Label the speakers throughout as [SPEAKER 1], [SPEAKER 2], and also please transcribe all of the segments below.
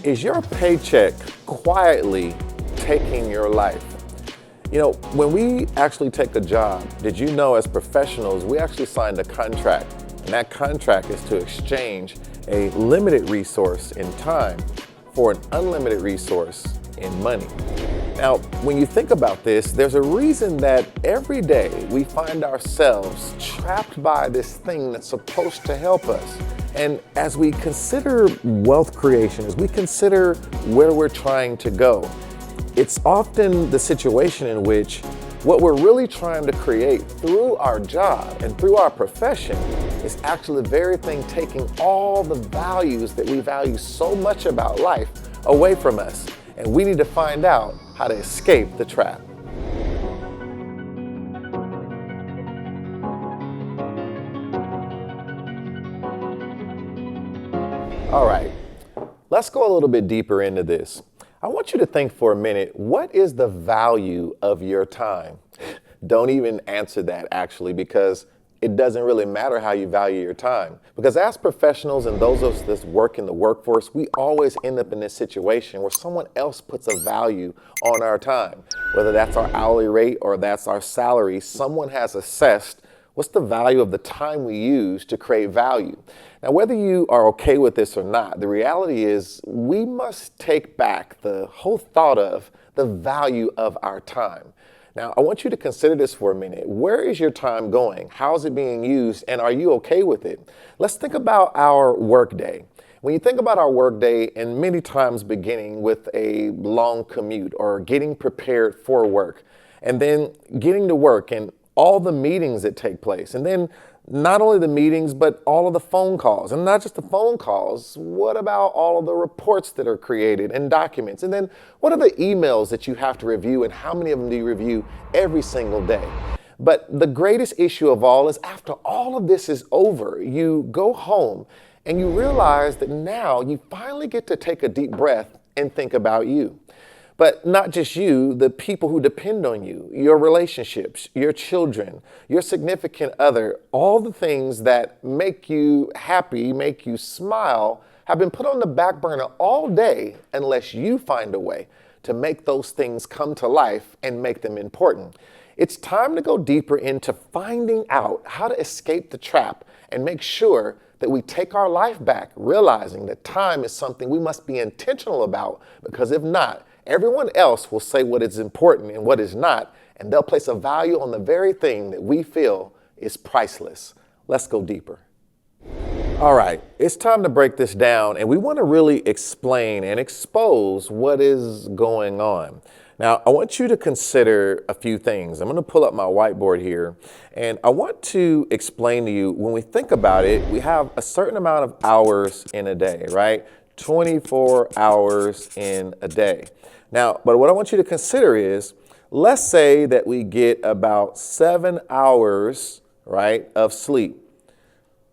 [SPEAKER 1] Is your paycheck quietly taking your life? You know, when we actually take a job, did you know as professionals, we actually signed a contract, and that contract is to exchange a limited resource in time for an unlimited resource in money. Now, when you think about this, there's a reason that every day we find ourselves trapped by this thing that's supposed to help us. And as we consider wealth creation, as we consider where we're trying to go, it's often the situation in which what we're really trying to create through our job and through our profession is actually the very thing taking all the values that we value so much about life away from us. And we need to find out how to escape the trap. All right, let's go a little bit deeper into this. I want you to think for a minute, what is the value of your time? Don't even answer that actually, because it doesn't really matter how you value your time. Because as professionals and those of us that work in the workforce, we always end up in this situation where someone else puts a value on our time. Whether that's our hourly rate or that's our salary, someone has assessed what's the value of the time we use to create value. Now, whether you are okay with this or not, the reality is we must take back the whole thought of the value of our time. Now, I want you to consider this for a minute. Where is your time going? How is it being used? And are you okay with it? Let's think about our workday. When you think about our workday, and many times beginning with a long commute or getting prepared for work, and then getting to work and all the meetings that take place, and then not only the meetings, but all of the phone calls, and not just the phone calls. What about all of the reports that are created and documents? And then what are the emails that you have to review, and how many of them do you review every single day? But the greatest issue of all is after all of this is over, you go home and you realize that now you finally get to take a deep breath and think about you. But not just you, the people who depend on you, your relationships, your children, your significant other, all the things that make you happy, make you smile, have been put on the back burner all day unless you find a way to make those things come to life and make them important. It's time to go deeper into finding out how to escape the trap and make sure that we take our life back, realizing that time is something we must be intentional about, because if not, everyone else will say what is important and what is not, and they'll place a value on the very thing that we feel is priceless. Let's go deeper. All right, it's time to break this down, and we want to really explain and expose what is going on. Now, I want you to consider a few things. I'm going to pull up my whiteboard here, and I want to explain to you, when we think about it, we have a certain amount of hours in a day, right? 24 hours in a day. Now, but what I want you to consider is, let's say that we get about 7 hours, right, of sleep.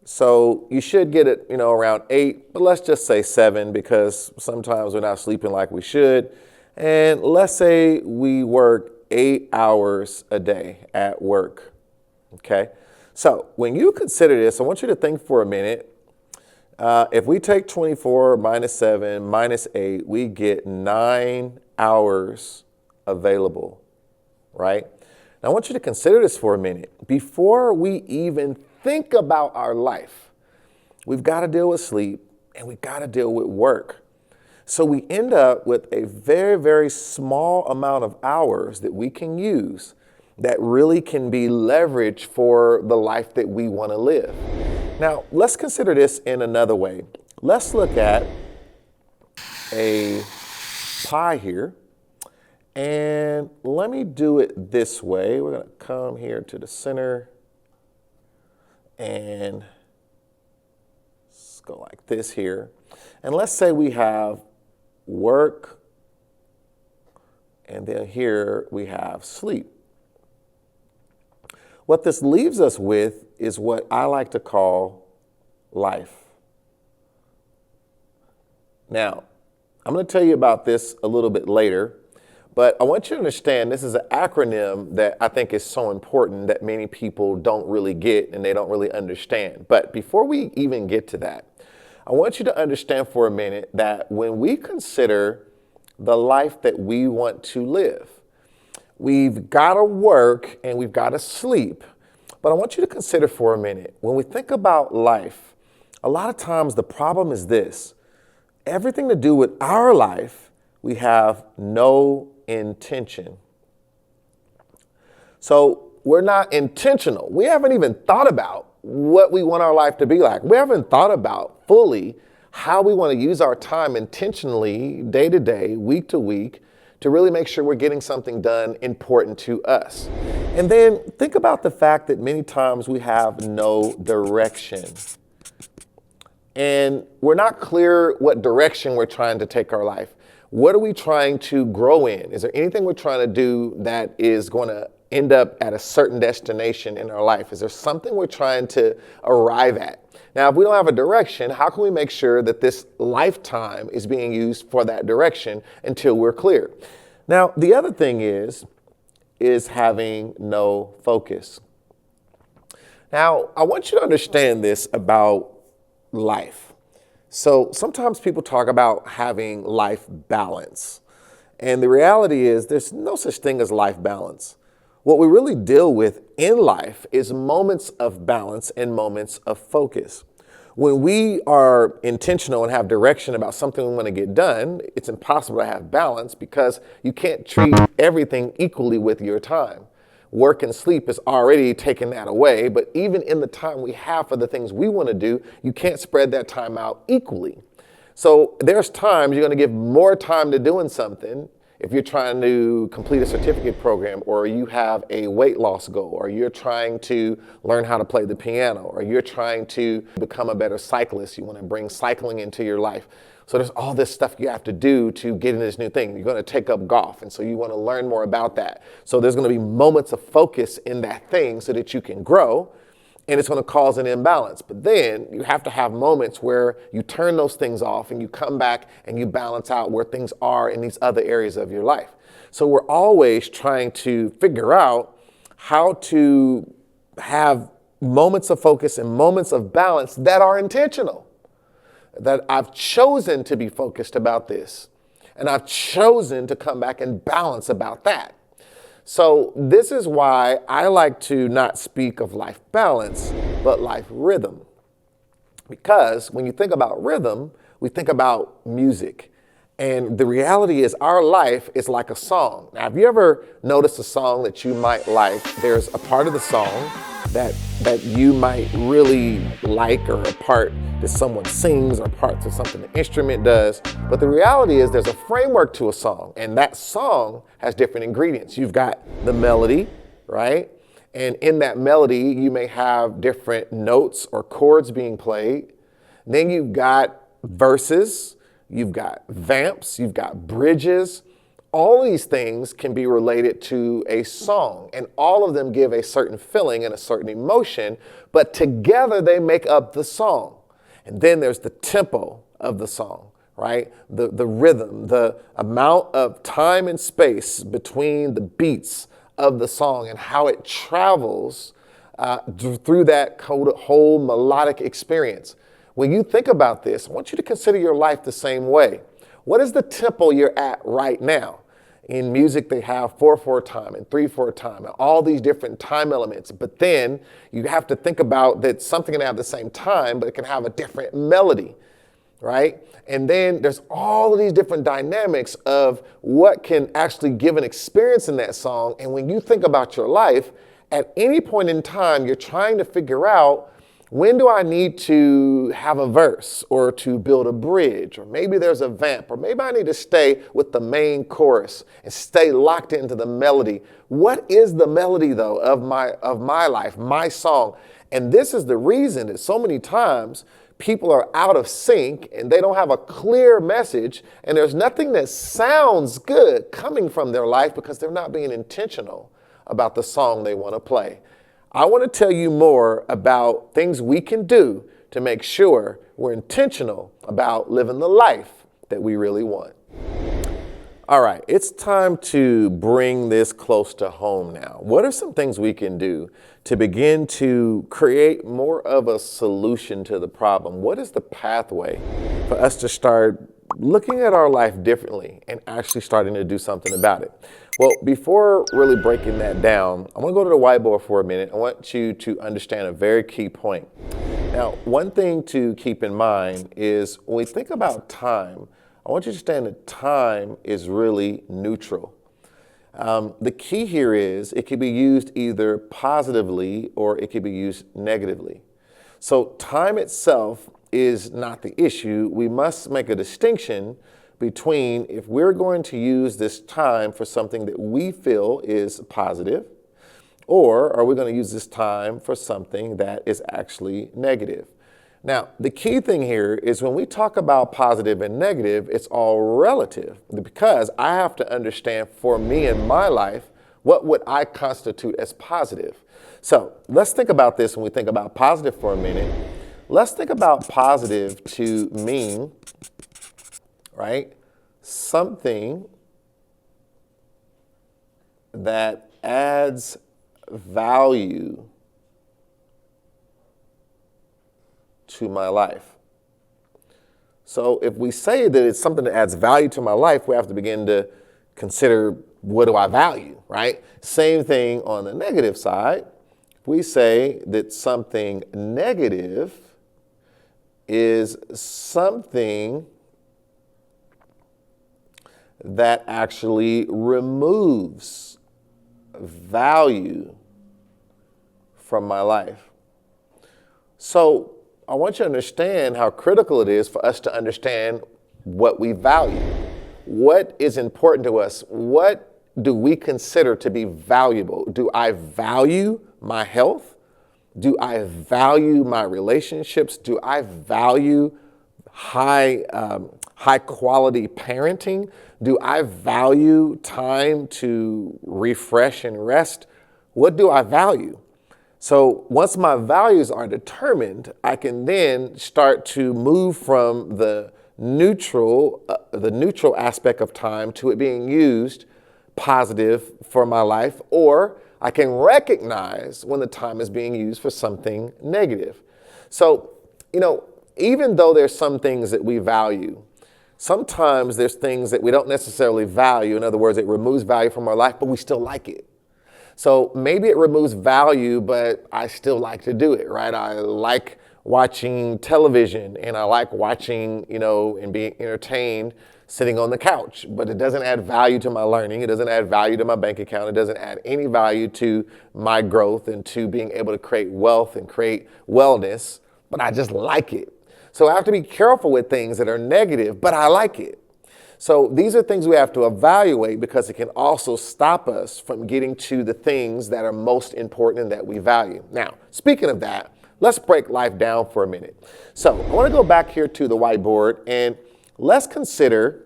[SPEAKER 1] So you should get it, around 8, but let's just say 7, because sometimes we're not sleeping like we should. And let's say we work 8 hours a day at work, okay? So when you consider this, I want you to think for a minute. If we take 24 minus 7 minus 8, we get 9 hours available, right? Now I want you to consider this for a minute. Before we even think about our life, we've got to deal with sleep and we've got to deal with work. So we end up with a very, very small amount of hours that we can use that really can be leveraged for the life that we want to live. Now, let's consider this in another way. Let's look at a pie here, and let me do it this way. We're going to come here to the center, and let's go like this here. And let's say we have work, and then here we have sleep. What this leaves us with is what I like to call life. Now, I'm going to tell you about this a little bit later, but I want you to understand this is an acronym that I think is so important that many people don't really get and they don't really understand. But before we even get to that, I want you to understand for a minute that when we consider the life that we want to live, we've got to work and we've got to sleep. But I want you to consider for a minute, when we think about life, a lot of times the problem is this: everything to do with our life, we have no intention. So we're not intentional. We haven't even thought about what we want our life to be like. We haven't thought about fully how we want to use our time intentionally, day to day, week to week, to really make sure we're getting something done important to us. And then think about the fact that many times we have no direction. And we're not clear what direction we're trying to take our life. What are we trying to grow in? Is there anything we're trying to do that is going to end up at a certain destination in our life? Is there something we're trying to arrive at? Now, if we don't have a direction, how can we make sure that this lifetime is being used for that direction until we're clear? Now, the other thing is having no focus. Now, I want you to understand this about life. So sometimes people talk about having life balance. And the reality is there's no such thing as life balance. What we really deal with in life is moments of balance and moments of focus. When we are intentional and have direction about something we want to get done, it's impossible to have balance because you can't treat everything equally with your time. Work and sleep is already taking that away, but even in the time we have for the things we want to do, you can't spread that time out equally. So there's times you're going to give more time to doing something. If you're trying to complete a certificate program, or you have a weight loss goal, or you're trying to learn how to play the piano, or you're trying to become a better cyclist, you want to bring cycling into your life. So there's all this stuff you have to do to get into this new thing. You're going to take up golf, and so you want to learn more about that. So there's going to be moments of focus in that thing so that you can grow, and it's going to cause an imbalance. But then you have to have moments where you turn those things off and you come back and you balance out where things are in these other areas of your life. So we're always trying to figure out how to have moments of focus and moments of balance that are intentional. That I've chosen to be focused about this, and I've chosen to come back and balance about that. So this is why I like to not speak of life balance, but life rhythm. Because when you think about rhythm, we think about music. And the reality is our life is like a song. Now, have you ever noticed a song that you might like? There's a part of the song that you might really like, or a part that someone sings, or parts of something the instrument does. But the reality is there's a framework to a song, and that song has different ingredients. You've got the melody, right? And in that melody, you may have different notes or chords being played. Then you've got verses, you've got vamps, you've got bridges. All these things can be related to a song, and all of them give a certain feeling and a certain emotion, but together they make up the song. And then there's the tempo of the song, right? The rhythm, the amount of time and space between the beats of the song and how it travels through that whole melodic experience. When you think about this, I want you to consider your life the same way. What is the tempo you're at right now? In music, they have 4/4 time and 3/4 time and all these different time elements. But then you have to think about that something can have the same time, but it can have a different melody, right? And then there's all of these different dynamics of what can actually give an experience in that song. And when you think about your life, at any point in time, you're trying to figure out, when do I need to have a verse or to build a bridge? Or maybe there's a vamp, or maybe I need to stay with the main chorus and stay locked into the melody. What is the melody, though, of my life, my song? And this is the reason that so many times people are out of sync and they don't have a clear message, and there's nothing that sounds good coming from their life because they're not being intentional about the song they want to play. I want to tell you more about things we can do to make sure we're intentional about living the life that we really want. All right, it's time to bring this close to home now. What are some things we can do to begin to create more of a solution to the problem? What is the pathway for us to start looking at our life differently and actually starting to do something about it? Well, before really breaking that down, I want to go to the whiteboard for a minute. I want you to understand a very key point. Now, one thing to keep in mind is when we think about time, I want you to understand that time is really neutral. The key here is it can be used either positively or it can be used negatively. So time itself is not the issue. We must make a distinction between if we're going to use this time for something that we feel is positive, or are we going to use this time for something that is actually negative? Now, the key thing here is when we talk about positive and negative, it's all relative because I have to understand for me in my life, what would I constitute as positive? So let's think about this when we think about positive for a minute. Let's think about positive to mean, right, something that adds value to my life. So if we say that it's something that adds value to my life, we have to begin to consider what do I value, right? Same thing on the negative side. If we say that something negative is something that actually removes value from my life. So I want you to understand how critical it is for us to understand what we value. What is important to us? What do we consider to be valuable? Do I value my health? Do I value my relationships? Do I value high quality parenting? Do I value time to refresh and rest? What do I value? So once my values are determined, I can then start to move from the neutral aspect of time to it being used positive for my life, or I can recognize when the time is being used for something negative. So, even though there's some things that we value, sometimes there's things that we don't necessarily value. In other words, it removes value from our life, but we still like it. So maybe it removes value, but I still like to do it, right? I like watching television and I like watching, and being entertained sitting on the couch, but it doesn't add value to my learning. It doesn't add value to my bank account. It doesn't add any value to my growth and to being able to create wealth and create wellness, but I just like it. So I have to be careful with things that are negative, but I like it. So these are things we have to evaluate because it can also stop us from getting to the things that are most important and that we value. Now, speaking of that, let's break life down for a minute. So I want to go back here to the whiteboard and let's consider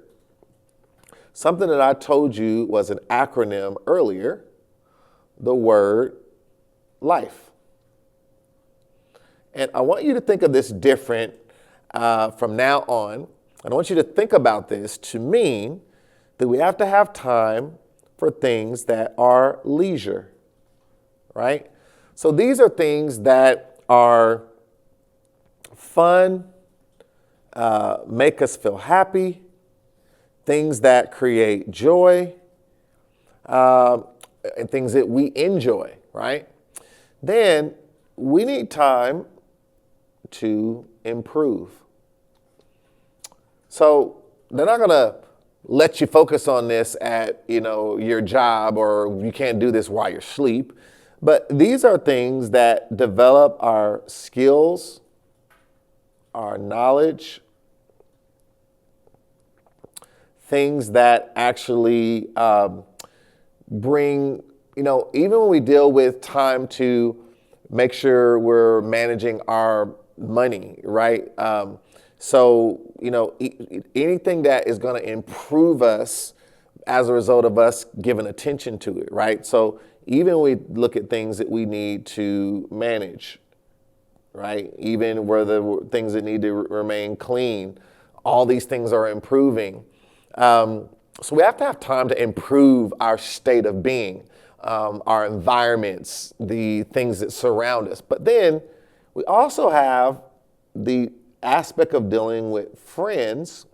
[SPEAKER 1] something that I told you was an acronym earlier, the word life. And I want you to think of this different from now on. I want you to think about this to mean that we have to have time for things that are leisure, right? So these are things that are fun, make us feel happy, things that create joy, and things that we enjoy, right? Then we need time to improve. So they're not going to let you focus on this at, your job, or you can't do this while you're asleep. But these are things that develop our skills, our knowledge, things that actually bring, even when we deal with time to make sure we're managing our money, right? So, anything that is going to improve us as a result of us giving attention to it, right? So even when we look at things that we need to manage, right? Even where the things that need to remain clean, all these things are improving. So we have to have time to improve our state of being, our environments, the things that surround us. But then we also have the aspect of dealing with friends,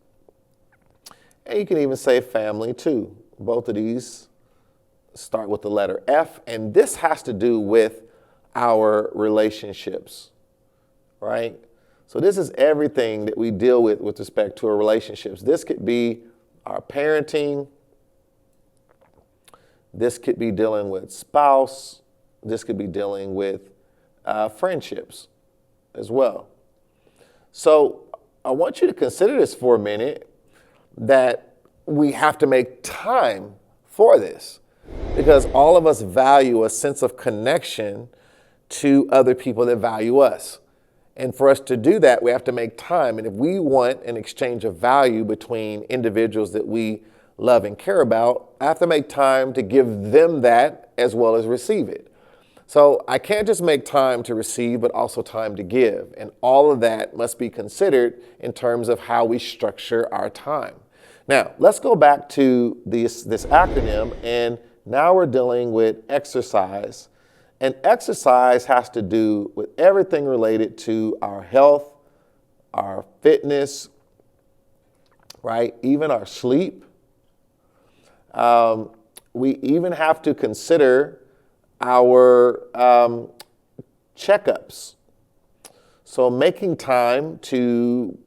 [SPEAKER 1] and you can even say family too. Both of these start with the letter F, and this has to do with our relationships, right? So this is everything that we deal with respect to our relationships. This could be our parenting. This could be dealing with spouse. This could be dealing with friendships as well. So I want you to consider this for a minute, that we have to make time for this, because all of us value a sense of connection to other people that value us. And for us to do that, we have to make time. And if we want an exchange of value between individuals that we love and care about, I have to make time to give them that as well as receive it. So I can't just make time to receive, but also time to give. And all of that must be considered in terms of how we structure our time. Now, let's go back to this acronym, and now we're dealing with exercise. And exercise has to do with everything related to our health, our fitness, right? Even our sleep. We even have to consider our checkups. So making time to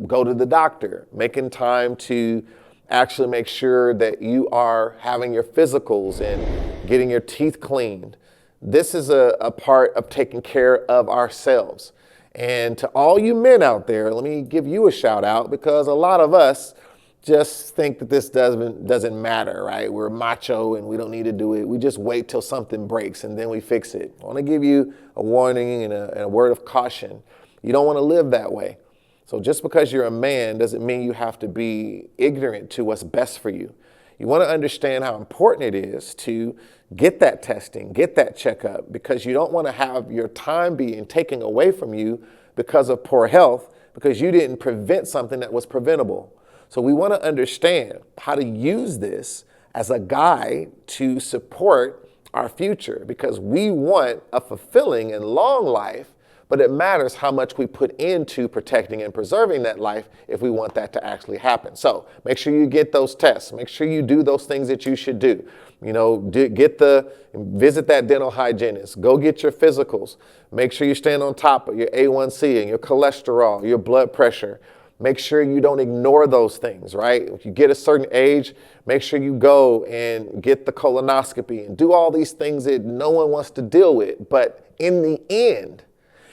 [SPEAKER 1] go to the doctor, making time to actually make sure that you are having your physicals and getting your teeth cleaned. This is a part of taking care of ourselves. And to all you men out there, let me give you a shout out, because a lot of us just think that this doesn't matter, right? We're macho and we don't need to do it. We just wait till something breaks and then we fix it. I want to give you a warning and a word of caution. You don't want to live that way. So just because you're a man doesn't mean you have to be ignorant to what's best for you. You want to understand how important it is to get that testing, get that checkup, because you don't want to have your time being taken away from you because of poor health, because you didn't prevent something that was preventable. So we want to understand how to use this as a guide to support our future, because we want a fulfilling and long life, but it matters how much we put into protecting and preserving that life if we want that to actually happen. So make sure you get those tests. Make sure you do those things that you should do. You know, visit that dental hygienist. Go get your physicals. Make sure you stand on top of your A1C and your cholesterol, your blood pressure. Make sure you don't ignore those things, right? If you get a certain age, make sure you go and get the colonoscopy and do all these things that no one wants to deal with. But in the end,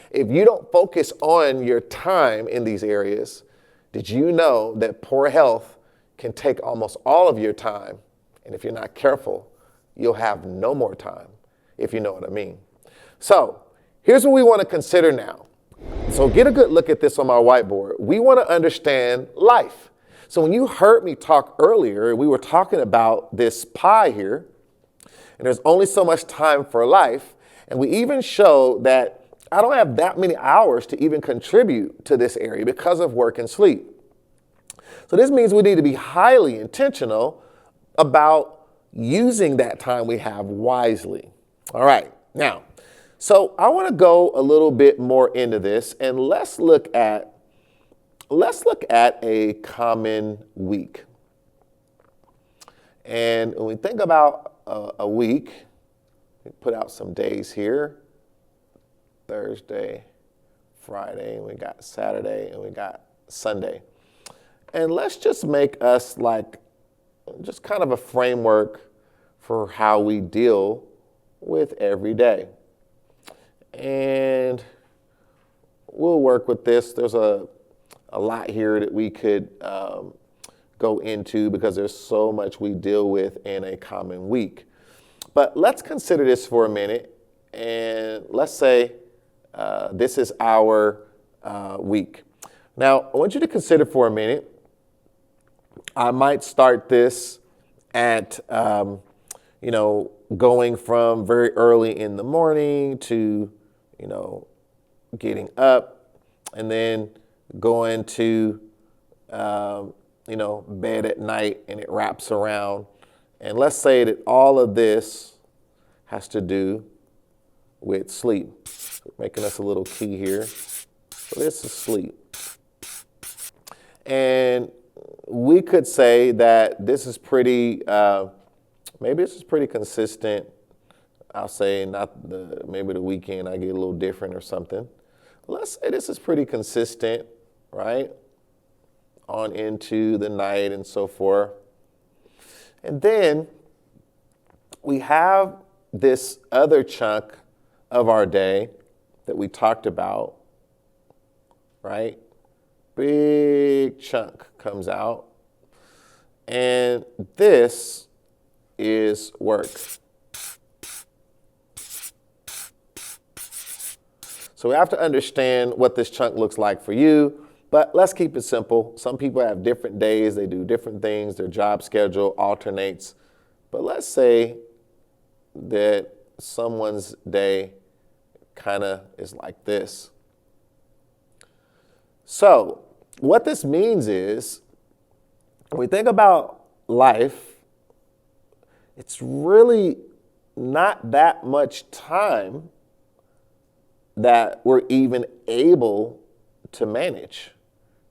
[SPEAKER 1] if you don't focus on your time in these areas, did you know that poor health can take almost all of your time? And if you're not careful, you'll have no more time, if you know what I mean. So here's what we want to consider now. So get a good look at this on my whiteboard. We want to understand life. So when you heard me talk earlier, we were talking about this pie here, and there's only so much time for life. And we even show that I don't have that many hours to even contribute to this area because of work and sleep. So this means we need to be highly intentional about using that time we have wisely. All right, now, so I want to go a little bit more into this, and let's look at a common week. And when we think about a week, we put out some days here. Thursday, Friday, and we got Saturday, and we got Sunday. And let's just make us like just kind of a framework for how we deal with every day. And we'll work with this. There's a lot here that we could go into, because there's so much we deal with in a common week. But let's consider this for a minute, and let's say this is our week. Now, I want you to consider for a minute, I might start this at, going from very early in the morning to, getting up, and then going to bed at night and it wraps around. And let's say that all of this has to do with sleep. Making us a little key here. So this is sleep. And we could say that this is pretty, maybe this is pretty consistent. I'll say maybe the weekend I get a little different or something. Let's say this is pretty consistent, right? On into the night and so forth. And then we have this other chunk of our day that we talked about, right? Big chunk comes out. And this is work. So we have to understand what this chunk looks like for you, but let's keep it simple. Some people have different days, they do different things, their job schedule alternates. But let's say that someone's day kind of is like this. So what this means is, when we think about life, it's really not that much time that we're even able to manage,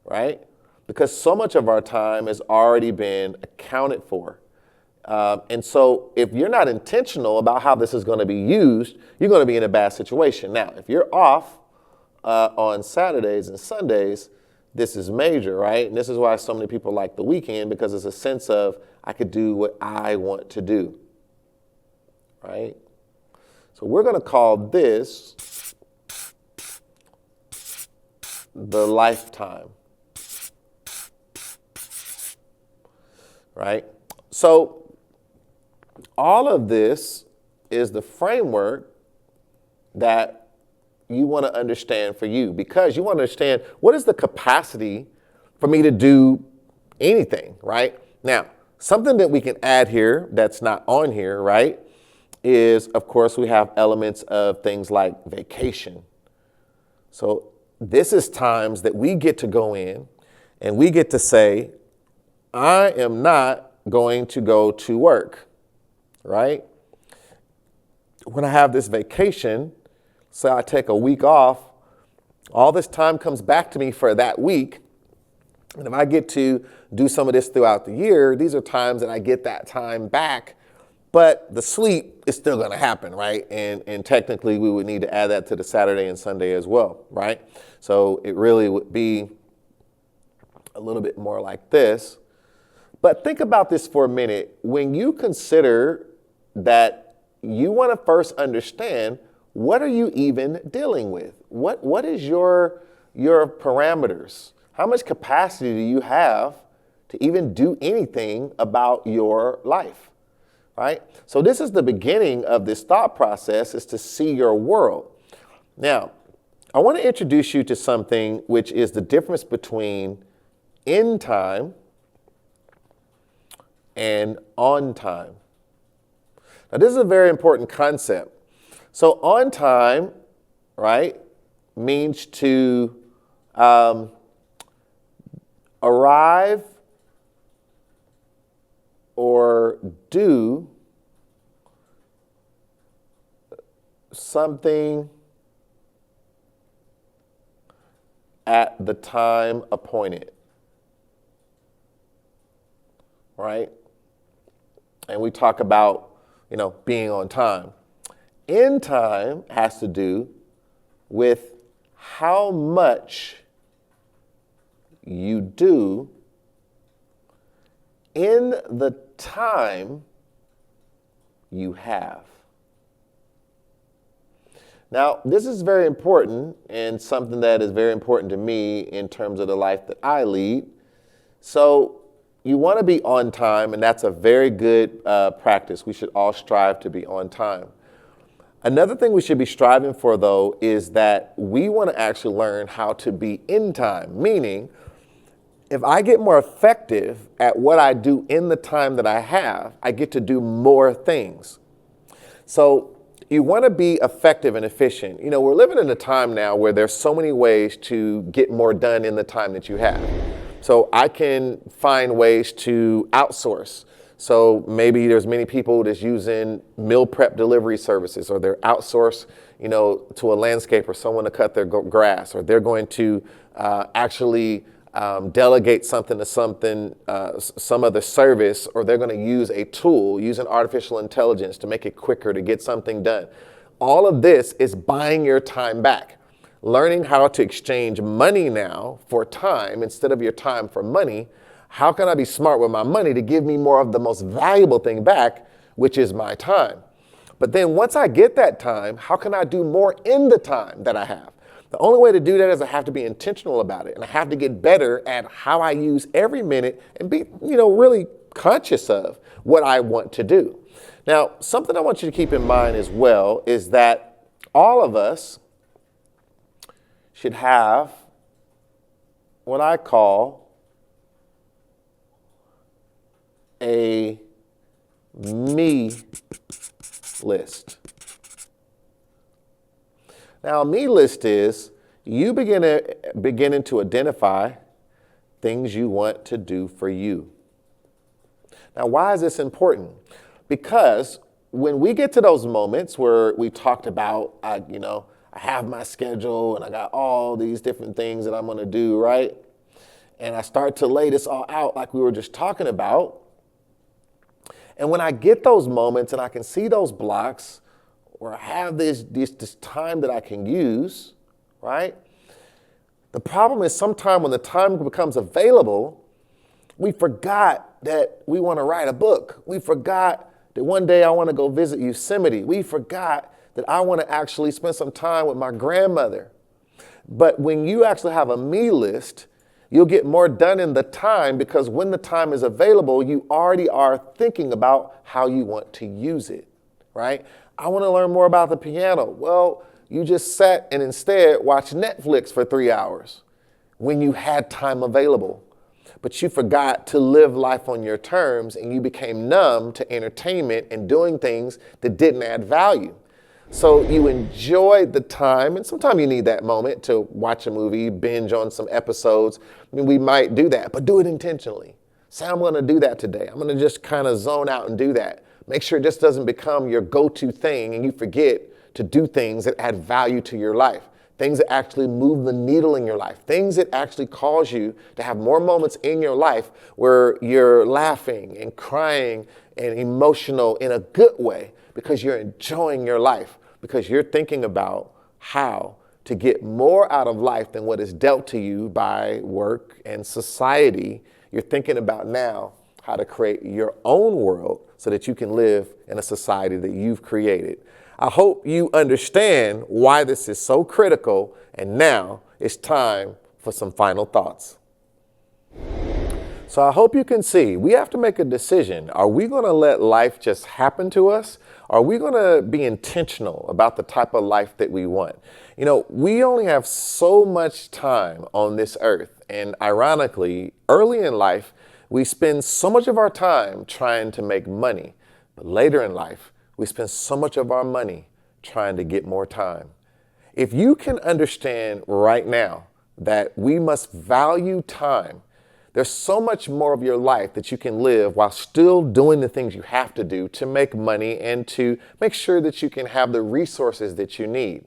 [SPEAKER 1] right? Because so much of our time has already been accounted for. And so if you're not intentional about how this is going to be used, you're going to be in a bad situation. Now, if you're off on Saturdays and Sundays, this is major, right? And this is why so many people like the weekend, because it's a sense of I could do what I want to do, right? So we're going to call this the lifetime, right? So all of this is the framework that you want to understand for you, because you want to understand what is the capacity for me to do anything, right? Now, something that we can add here that's not on here, right, is, of course, we have elements of things like vacation. So this is times that we get to go in and we get to say, I am not going to go to work, right? When I have this vacation, say I take a week off, all this time comes back to me for that week. And if I get to do some of this throughout the year, these are times that I get that time back, but the sleep is still going to happen, right? And technically we would need to add that to the Saturday and Sunday as well, right? So it really would be a little bit more like this. But think about this for a minute. When you consider that you want to first understand, what are you even dealing with? What is your parameters? How much capacity do you have to even do anything about your life, right? So this is the beginning of this thought process, is to see your world. Now, I want to introduce you to something which is the difference between in time and on time. Now, this is a very important concept. So on time, right, means to arrive or do something at the time appointed, right? And we talk about, being on time. In time has to do with how much you do in the time you have. Now, this is very important, and something that is very important to me in terms of the life that I lead. So you want to be on time, and that's a very good practice. We should all strive to be on time. Another thing we should be striving for, though, is that we want to actually learn how to be in time, meaning if I get more effective at what I do in the time that I have, I get to do more things. So you want to be effective and efficient. We're living in a time now where there's so many ways to get more done in the time that you have. So I can find ways to outsource. So maybe there's many people that's using meal prep delivery services, or they're outsourced, to a landscaper, someone to cut their grass, or they're going to actually delegate something to some other service, or they're going to use a tool using artificial intelligence to make it quicker to get something done. All of this is buying your time back. Learning how to exchange money now for time instead of your time for money. How can I be smart with my money to give me more of the most valuable thing back, which is my time? But then once I get that time, how can I do more in the time that I have? The only way to do that is I have to be intentional about it, and I have to get better at how I use every minute and be, really conscious of what I want to do. Now, something I want you to keep in mind as well is that all of us should have what I call a me list. Now, a me list is you beginning to identify things you want to do for you. Now, why is this important? Because when we get to those moments where we talked about, I have my schedule and I got all these different things that I'm going to do, right? And I start to lay this all out like we were just talking about. And when I get those moments and I can see those blocks, or I have this time that I can use, right? The problem is sometimes when the time becomes available, we forgot that we want to write a book. We forgot that one day I want to go visit Yosemite. We forgot that I want to actually spend some time with my grandmother. But when you actually have a me list, you'll get more done in the time, because when the time is available, you already are thinking about how you want to use it, right? I want to learn more about the piano. Well, you just sat and instead watched Netflix for 3 hours when you had time available. But you forgot to live life on your terms, and you became numb to entertainment and doing things that didn't add value. So you enjoyed the time, and sometimes you need that moment to watch a movie, binge on some episodes. I mean, we might do that, but do it intentionally. Say, I'm going to do that today. I'm going to just kind of zone out and do that. Make sure it just doesn't become your go-to thing and you forget to do things that add value to your life, things that actually move the needle in your life, things that actually cause you to have more moments in your life where you're laughing and crying and emotional in a good way, because you're enjoying your life, because you're thinking about how to get more out of life than what is dealt to you by work and society. You're thinking about now how to create your own world so that you can live in a society that you've created. I hope you understand why this is so critical, and now it's time for some final thoughts. So I hope you can see, we have to make a decision. Are we going to let life just happen to us? Are we going to be intentional about the type of life that we want? We only have so much time on this earth. And ironically, early in life, we spend so much of our time trying to make money. But later in life, we spend so much of our money trying to get more time. If you can understand right now that we must value time, there's so much more of your life that you can live while still doing the things you have to do to make money and to make sure that you can have the resources that you need.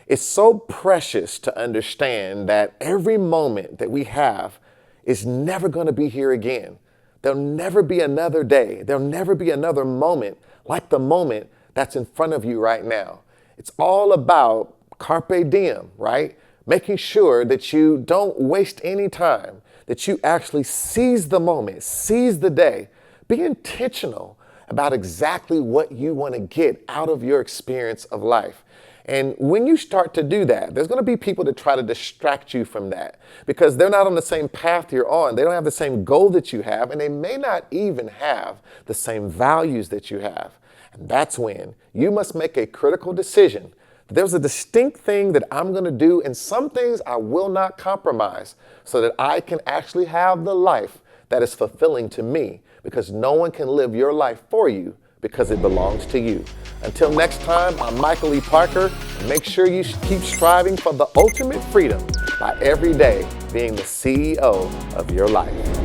[SPEAKER 1] It's so precious to understand that every moment that we have is never going to be here again. There'll never be another day. There'll never be another moment like the moment that's in front of you right now. It's all about carpe diem, right? Making sure that you don't waste any time, that you actually seize the moment, seize the day. Be intentional about exactly what you want to get out of your experience of life. And when you start to do that, there's going to be people that try to distract you from that because they're not on the same path you're on. They don't have the same goal that you have, and they may not even have the same values that you have. And that's when you must make a critical decision. There's a distinct thing that I'm going to do, and some things I will not compromise so that I can actually have the life that is fulfilling to me, because no one can live your life for you because it belongs to you. Until next time, I'm Michael E. Parker, and make sure you keep striving for the ultimate freedom by every day being the CEO of your life.